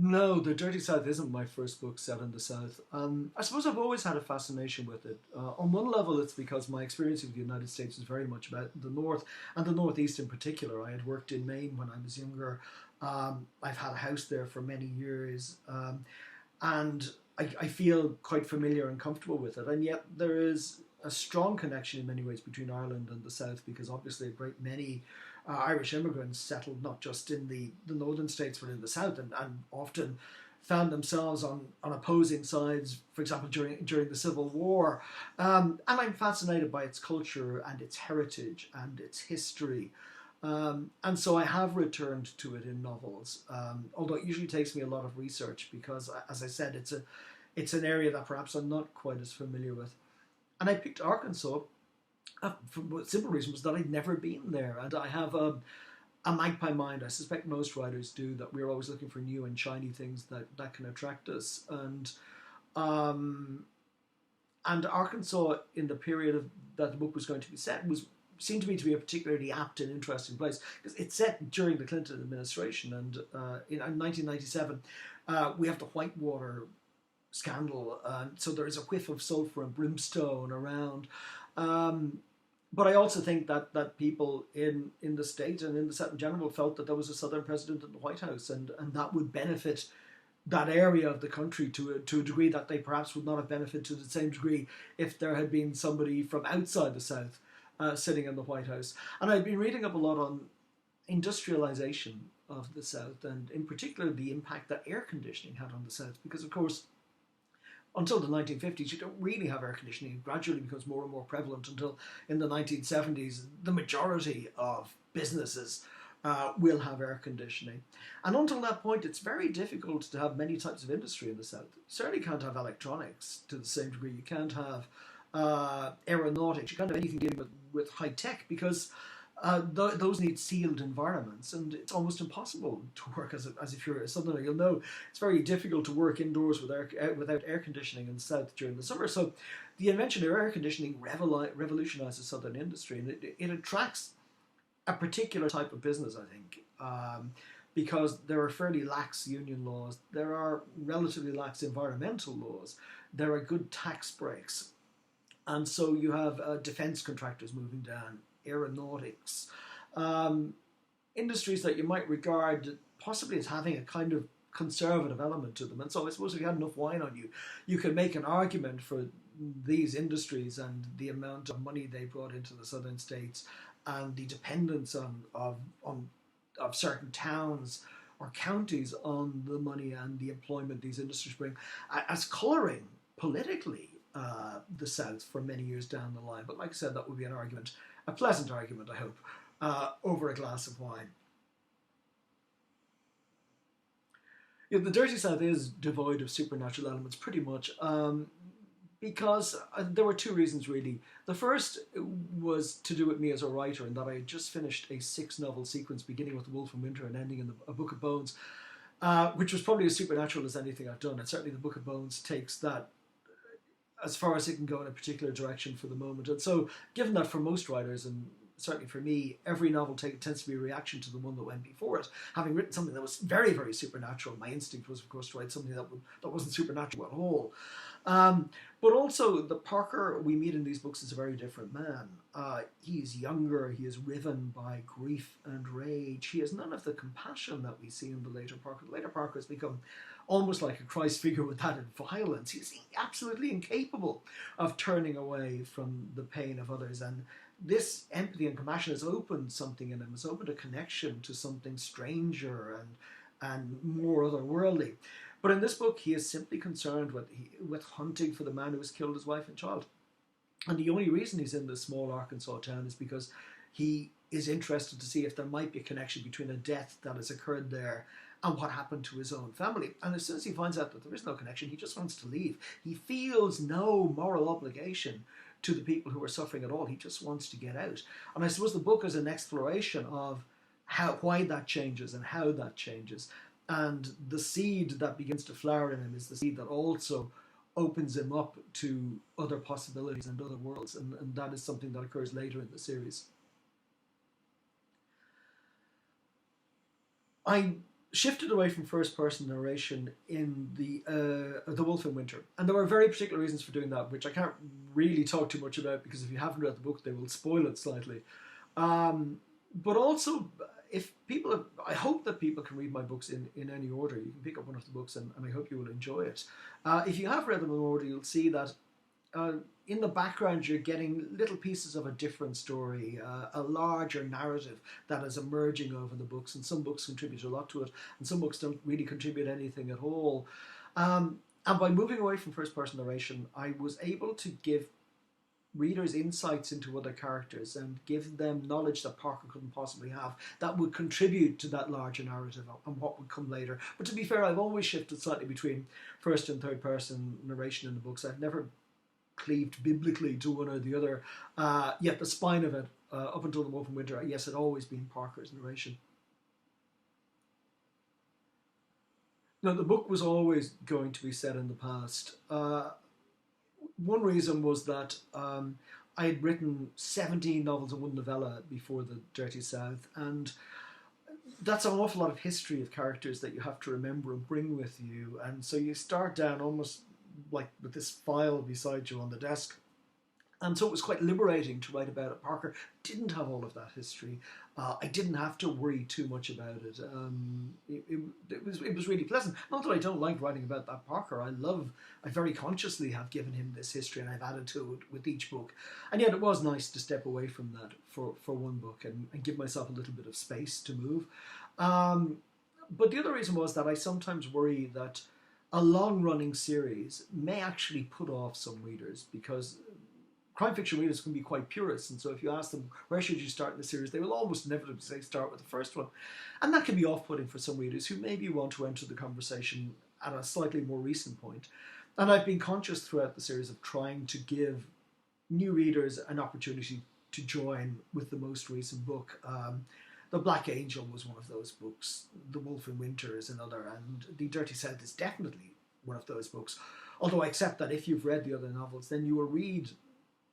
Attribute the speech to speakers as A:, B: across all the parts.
A: No, The Dirty South isn't my first book set in the South. I suppose I've always had a fascination with it. On one level, it's because my experience of the United States was very much about the North, and the Northeast in particular. I had worked in Maine when I was younger. I've had a house there for many years. And I feel quite familiar and comfortable with it. And yet there is a strong connection in many ways between Ireland and the South, because obviously a great many Irish immigrants settled not just in the northern states but in the South, and often found themselves on opposing sides, for example, during the Civil War. And I'm fascinated by its culture and its heritage and its history. And so I have returned to it in novels, although it usually takes me a lot of research because, as I said, it's an area that perhaps I'm not quite as familiar with. And I picked Arkansas for the simple reason was that I'd never been there, and I have a magpie mind. I suspect most writers do, that we're always looking for new and shiny things that can attract us. Um, and Arkansas, in the period that the book was going to be set, seemed to me to be a particularly apt and interesting place because it's set during the Clinton administration, and in 1997 we have the Whitewater scandal, so there is a whiff of sulphur and brimstone around. But I also think that people in the state and in the South in general felt that there was a Southern president in the White House, and that would benefit that area of the country to a degree that they perhaps would not have benefited to the same degree if there had been somebody from outside the South sitting in the White House. And I've been reading up a lot on industrialization of the South, and in particular the impact that air conditioning had on the South, because of course until the 1950s, you don't really have air conditioning. It gradually becomes more and more prevalent until in the 1970s, the majority of businesses will have air conditioning. And until that point, it's very difficult to have many types of industry in the South. You certainly can't have electronics to the same degree. You can't have aeronautics. You can't have anything dealing with high tech because those need sealed environments, and it's almost impossible to work as if you're a southerner. You'll know it's very difficult to work indoors without air conditioning in the South during the summer. So the invention of air conditioning revolutionizes southern industry, and it attracts a particular type of business, I think, because there are fairly lax union laws, there are relatively lax environmental laws, there are good tax breaks, and so you have defence contractors moving down, aeronautics, industries that you might regard possibly as having a kind of conservative element to them. And so I suppose if you had enough wine on you, you could make an argument for these industries and the amount of money they brought into the southern states and the dependence of certain towns or counties on the money and the employment these industries bring as colouring politically the South for many years down the line. But like I said, that would be an argument, a pleasant argument, I hope, over a glass of wine. Yeah, the Dirty South is devoid of supernatural elements, pretty much, because there were two reasons, really. The first was to do with me as a writer, in that I had just finished a 6-novel sequence, beginning with The Wolf in Winter and ending in A Book of Bones, which was probably as supernatural as anything I've done. And certainly The Book of Bones takes that as far as it can go in a particular direction for the moment. And so, given that for most writers, and certainly for me, every novel tends to be a reaction to the one that went before it. Having written something that was very, very supernatural, my instinct was, of course, to write something that wasn't supernatural at all. But also, the Parker we meet in these books is a very different man. He is younger, he is riven by grief and rage. He has none of the compassion that we see in the later Parker. The later Parker has become almost like a Christ figure with added violence. He's absolutely incapable of turning away from the pain of others. And this empathy and compassion has opened something in him, has opened a connection to something stranger and more otherworldly. But in this book, he is simply concerned with hunting for the man who has killed his wife and child. And the only reason he's in this small Arkansas town is because he is interested to see if there might be a connection between a death that has occurred there and what happened to his own family. And as soon as he finds out that there is no connection, he just wants to leave. He feels no moral obligation to the people who are suffering at all. He just wants to get out. And I suppose the book is an exploration of why that changes and how that changes. And the seed that begins to flower in him is the seed that also opens him up to other possibilities and other worlds. And that is something that occurs later in the series. I shifted away from first-person narration in the Wolf in Winter, and there were very particular reasons for doing that, which I can't really talk too much about because if you haven't read the book, they will spoil it slightly. But also, if people, I hope that people can read my books in any order. You can pick up one of the books, and I hope you will enjoy it. If you have read them in order, you'll see that in the background you're getting little pieces of a different story, a larger narrative that is emerging over the books, and some books contribute a lot to it, and some books don't really contribute anything at all. And by moving away from first-person narration, I was able to give readers insights into other characters and give them knowledge that Parker couldn't possibly have that would contribute to that larger narrative and what would come later. But to be fair, I've always shifted slightly between first and third person narration in the books. I've never cleaved biblically to one or the other, yet the spine of it, up until The Wolf in Winter, yes, had always been Parker's narration. Now, the book was always going to be set in the past. One reason was that I had written 17 novels and one novella before The Dirty South, and that's an awful lot of history of characters that you have to remember and bring with you. And so you start down almost like with this file beside you on the desk. And so it was quite liberating to write about it. Parker didn't have all of that history. I didn't have to worry too much about it. It was really pleasant. Not that I don't like writing about that Parker. I very consciously have given him this history and I've added to it with each book. And yet it was nice to step away from that for one book and give myself a little bit of space to move. But the other reason was that I sometimes worry that a long-running series may actually put off some readers because crime fiction readers can be quite purists, and so if you ask them where should you start in the series, they will almost inevitably say start with the first one, and that can be off-putting for some readers who maybe want to enter the conversation at a slightly more recent point. And I've been conscious throughout the series of trying to give new readers an opportunity to join with the most recent book. The Black Angel was one of those books, The Wolf in Winter is another, and The Dirty South is definitely one of those books. Although I accept that if you've read the other novels, then you will read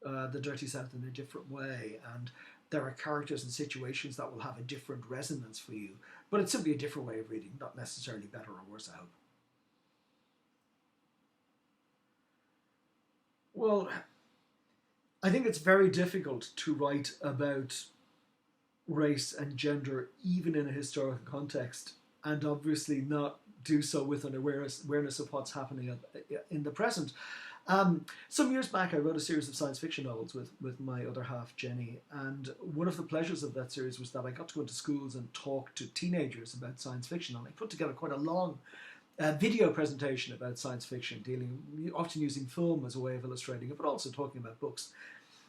A: The Dirty South in a different way, and there are characters and situations that will have a different resonance for you. But it's simply a different way of reading, not necessarily better or worse, I hope. Well, I think it's very difficult to write about race and gender, even in a historical context, and obviously not do so with an awareness of what's happening in the present. Some years back, I wrote a series of science fiction novels with my other half, Jenny, and one of the pleasures of that series was that I got to go into schools and talk to teenagers about science fiction, and I put together quite a long video presentation about science fiction, often using film as a way of illustrating it, but also talking about books.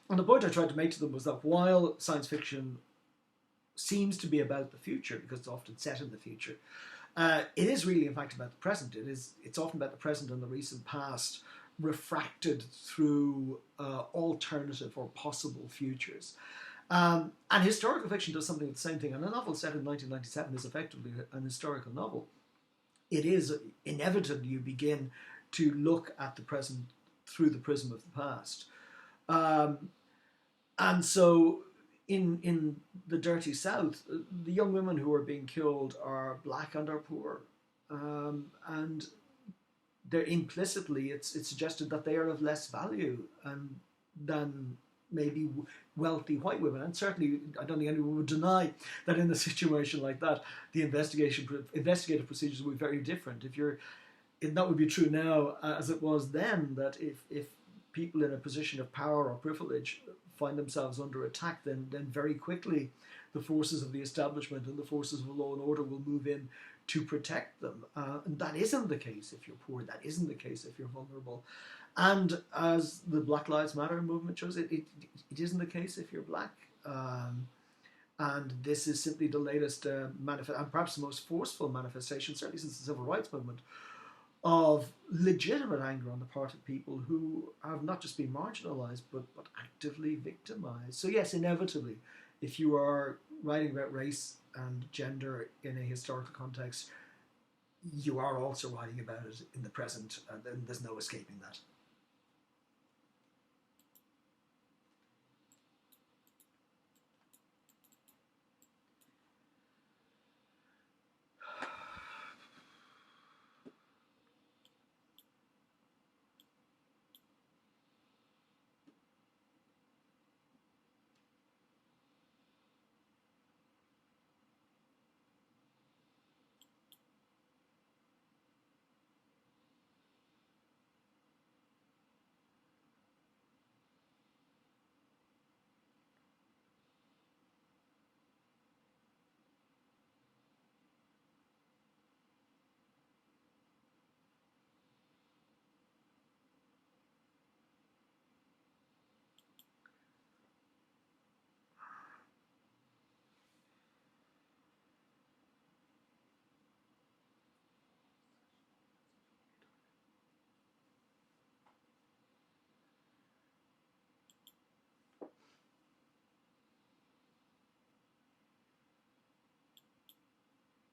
A: And the point I tried to make to them was that while science fiction seems to be about the future, because it's often set in the future, it is really, in fact, about the present. It's often about the present and the recent past, refracted through alternative or possible futures. And historical fiction does something of the same thing. And a novel set in 1997 is effectively an historical novel. It is inevitably you begin to look at the present through the prism of the past. And so in The Dirty South, the young women who are being killed are black and are poor. And they're implicitly, it's suggested that they are of less value than maybe wealthy white women. And certainly, I don't think anyone would deny that in a situation like that, the investigative procedures would be very different. That would be true now as it was then, that if people in a position of power or privilege find themselves under attack, then very quickly the forces of the establishment and the forces of law and order will move in to protect them. And that isn't the case if you're poor. That isn't the case if you're vulnerable. And as the Black Lives Matter movement shows, it isn't the case if you're black. And this is simply the latest and perhaps the most forceful manifestation, certainly since the Civil Rights Movement, of legitimate anger on the part of people who have not just been marginalised, but actively victimised. So yes, inevitably, if you are writing about race and gender in a historical context, you are also writing about it in the present, and there's no escaping that.